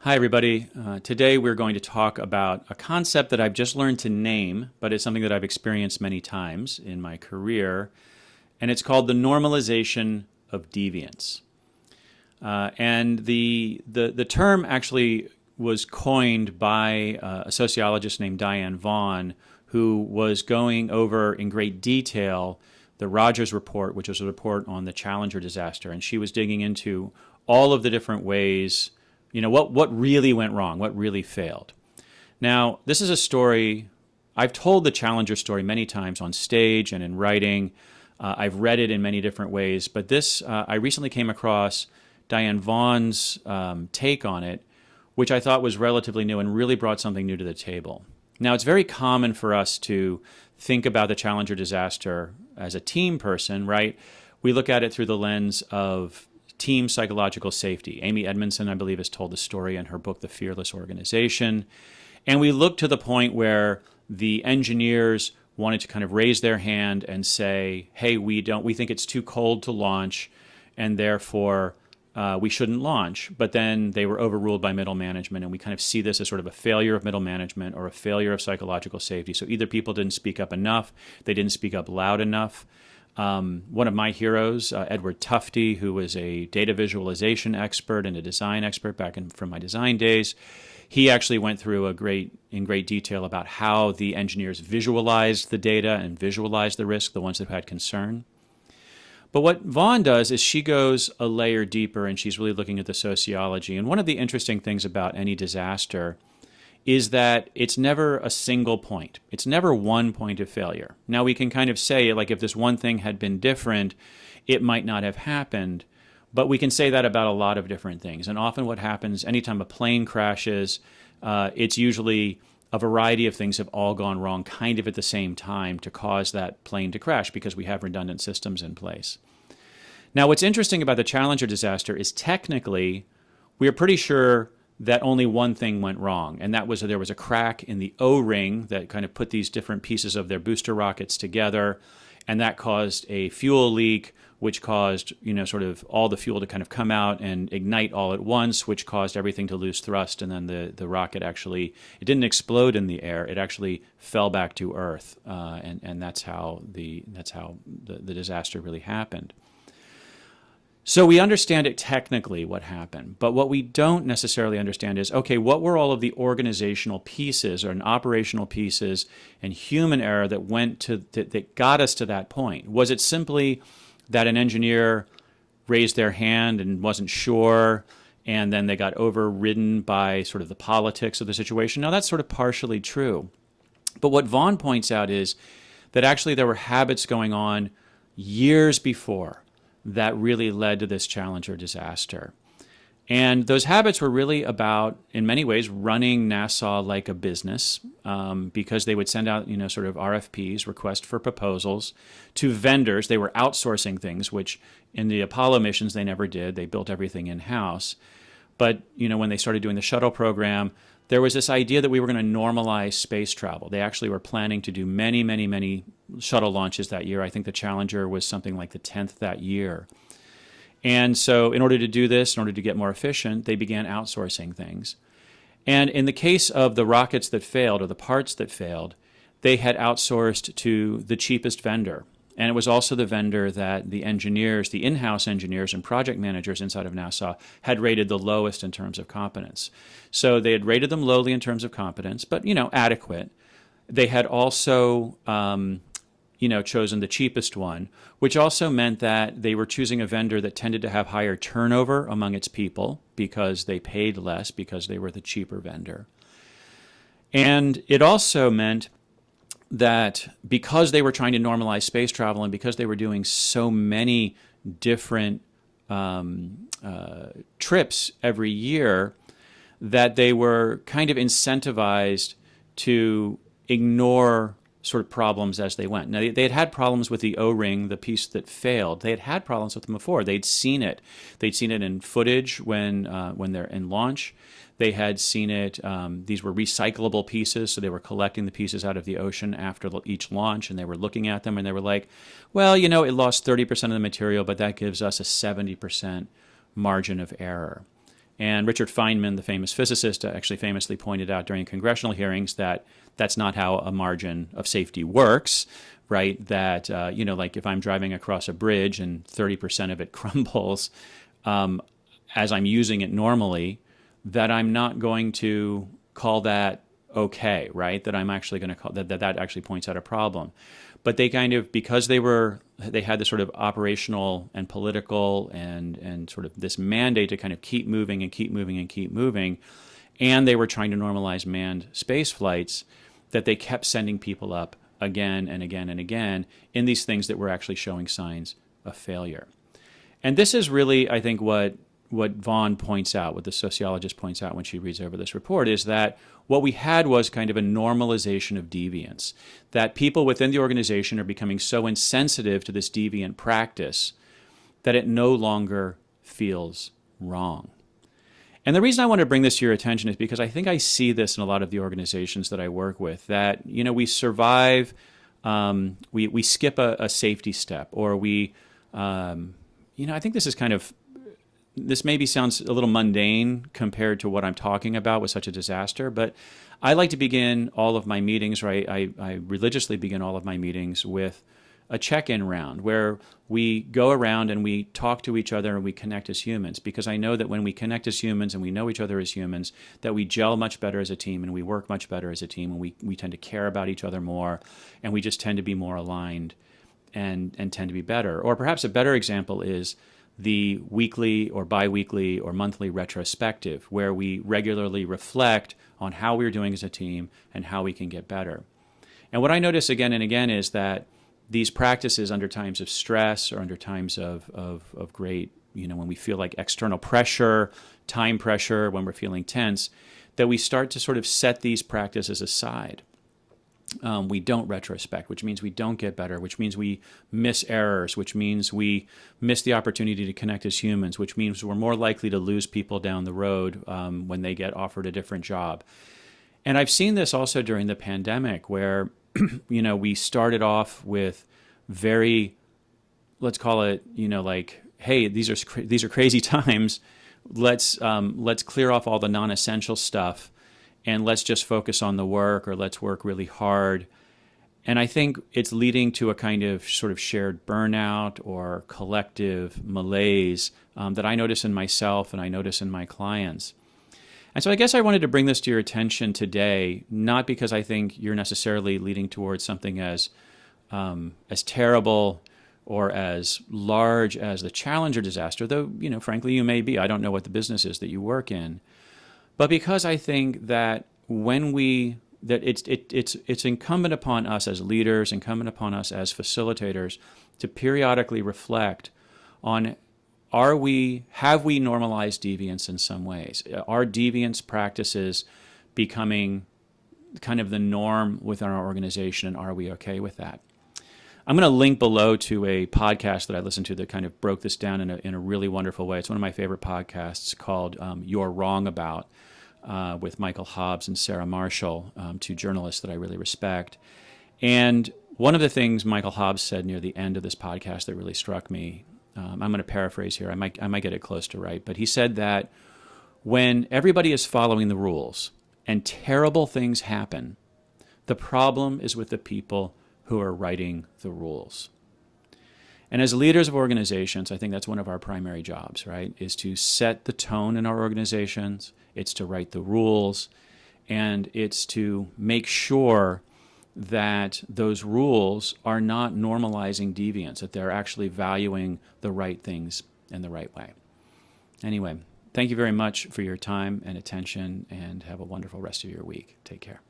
Hi, everybody. Today we're going to talk about a concept that I've just learned to name, but it's something that I've experienced many times in my career, and it's called the normalization of deviance. And the term actually was coined by a sociologist named Diane Vaughn, who was going over in great detail the Rogers report, which was a report on the Challenger disaster, and she was digging into all of the different ways, what really went wrong, what really failed. Now, this is a story, I've told the Challenger story many times on stage and in writing. I've read it in many different ways, but I recently came across Diane Vaughn's take on it, which I thought was relatively new and really brought something new to the table. Now, it's very common for us to think about the Challenger disaster as a team person, right? We look at it through the lens of team psychological safety. Amy Edmondson, I believe, has told the story in her book, The Fearless Organization. And we look to the point where the engineers wanted to kind of raise their hand and say, hey, we think it's too cold to launch, and therefore we shouldn't launch. But then they were overruled by middle management, and we kind of see this as sort of a failure of middle management or a failure of psychological safety. So either people didn't speak up enough, they didn't speak up loud enough. One of my heroes, Edward Tufte, who was a data visualization expert and a design expert from my design days, he actually went through in great detail about how the engineers visualized the data and visualized the risk, the ones that had concern. But what Vaughn does is she goes a layer deeper, and she's really looking at the sociology. And one of the interesting things about any disaster is that it's never a single point. It's never one point of failure. Now, we can kind of say, like, if this one thing had been different, it might not have happened. But we can say that about a lot of different things. And often what happens anytime a plane crashes, it's usually a variety of things have all gone wrong kind of at the same time to cause that plane to crash because we have redundant systems in place. Now, what's interesting about the Challenger disaster is technically we are pretty sure that only one thing went wrong, and that was that there was a crack in the O-ring that kind of put these different pieces of their booster rockets together, and that caused a fuel leak, which caused, sort of all the fuel to kind of come out and ignite all at once, which caused everything to lose thrust, and then the rocket actually, it didn't explode in the air, it actually fell back to Earth, and that's how the disaster really happened. So we understand it technically what happened, but what we don't necessarily understand is, okay, what were all of the organizational pieces or operational pieces and human error that got us to that point? Was it simply that an engineer raised their hand and wasn't sure, and then they got overridden by sort of the politics of the situation? Now, that's sort of partially true. But what Vaughn points out is that actually there were habits going on years before that really led to this Challenger disaster. And those habits were really about, in many ways, running NASA like a business, because they would send out, sort of RFPs, request for proposals, to vendors. They were outsourcing things, which in the Apollo missions they never did. They built everything in-house. But, when they started doing the shuttle program, there was this idea that we were going to normalize space travel. They actually were planning to do many, many, many shuttle launches that year. I think the Challenger was something like the 10th that year. And so in order to do this, in order to get more efficient, they began outsourcing things. And in the case of the rockets that failed, or the parts that failed, they had outsourced to the cheapest vendor. And it was also the vendor that the engineers, the in-house engineers and project managers inside of NASA had rated the lowest in terms of competence. So they had rated them lowly in terms of competence, but, adequate. They had also, chosen the cheapest one, which also meant that they were choosing a vendor that tended to have higher turnover among its people because they paid less because they were the cheaper vendor. And it also meant that because they were trying to normalize space travel and because they were doing so many different trips every year, that they were kind of incentivized to ignore sort of problems as they went. Now, they had had problems with the O-ring, the piece that failed. They had had problems with them before. They'd seen it. They'd seen it in footage when they're in launch. They had seen it. These were recyclable pieces, so they were collecting the pieces out of the ocean after each launch, and they were looking at them, and they were like, well, it lost 30% of the material, but that gives us a 70% margin of error. And Richard Feynman, the famous physicist, actually famously pointed out during congressional hearings that that's not how a margin of safety works, right? That, like if I'm driving across a bridge and 30% of it crumbles as I'm using it normally, that I'm not going to call that okay, right? That I'm actually going to call that actually points out a problem. But they kind of, because they had this sort of operational and political and sort of this mandate to kind of keep moving and keep moving and keep moving, and they were trying to normalize manned space flights, that they kept sending people up again and again and again in these things that were actually showing signs of failure. And this is really, I think, what Vaughn points out, what the sociologist points out when she reads over this report, is that what we had was kind of a normalization of deviance, that people within the organization are becoming so insensitive to this deviant practice that it no longer feels wrong. And the reason I want to bring this to your attention is because I think I see this in a lot of the organizations that I work with, that, we survive, we skip a safety step, or I think this is this maybe sounds a little mundane compared to what I'm talking about with such a disaster, but I like to begin all of my meetings, right? I religiously begin all of my meetings with a check-in round where we go around and we talk to each other and we connect as humans, because I know that when we connect as humans and we know each other as humans, that we gel much better as a team and we work much better as a team, and we tend to care about each other more, and we just tend to be more aligned and tend to be better. Or perhaps a better example is the weekly or biweekly or monthly retrospective, where we regularly reflect on how we're doing as a team and how we can get better. And what I notice again and again is that these practices under times of stress or under times of great, when we feel like external pressure, time pressure, when we're feeling tense, that we start to sort of set these practices aside. We don't retrospect, which means we don't get better, which means we miss errors, which means we miss the opportunity to connect as humans, which means we're more likely to lose people down the road when they get offered a different job. And I've seen this also during the pandemic, where we started off with very, let's call it, like, hey, these are crazy times. Let's clear off all the non-essential stuff, and let's just focus on the work, or let's work really hard. And I think it's leading to a kind of sort of shared burnout or collective malaise that I notice in myself and I notice in my clients. And so I guess I wanted to bring this to your attention today, not because I think you're necessarily leading towards something as terrible or as large as the Challenger disaster, though, frankly, you may be. I don't know what the business is that you work in. But because I think that it's incumbent upon us as leaders, incumbent upon us as facilitators, to periodically reflect on, have we normalized deviance in some ways? Are deviance practices becoming kind of the norm within our organization, and are we okay with that? I'm going to link below to a podcast that I listened to that kind of broke this down in a really wonderful way. It's one of my favorite podcasts, called You're Wrong About, with Michael Hobbs and Sarah Marshall, two journalists that I really respect. And one of the things Michael Hobbs said near the end of this podcast that really struck me, I'm going to paraphrase here, I might get it close to right, but he said that when everybody is following the rules and terrible things happen, the problem is with the people who are writing the rules. And as leaders of organizations, I think that's one of our primary jobs, right? Is to set the tone in our organizations, it's to write the rules, and it's to make sure that those rules are not normalizing deviance, that they're actually valuing the right things in the right way. Anyway, thank you very much for your time and attention, and have a wonderful rest of your week. Take care.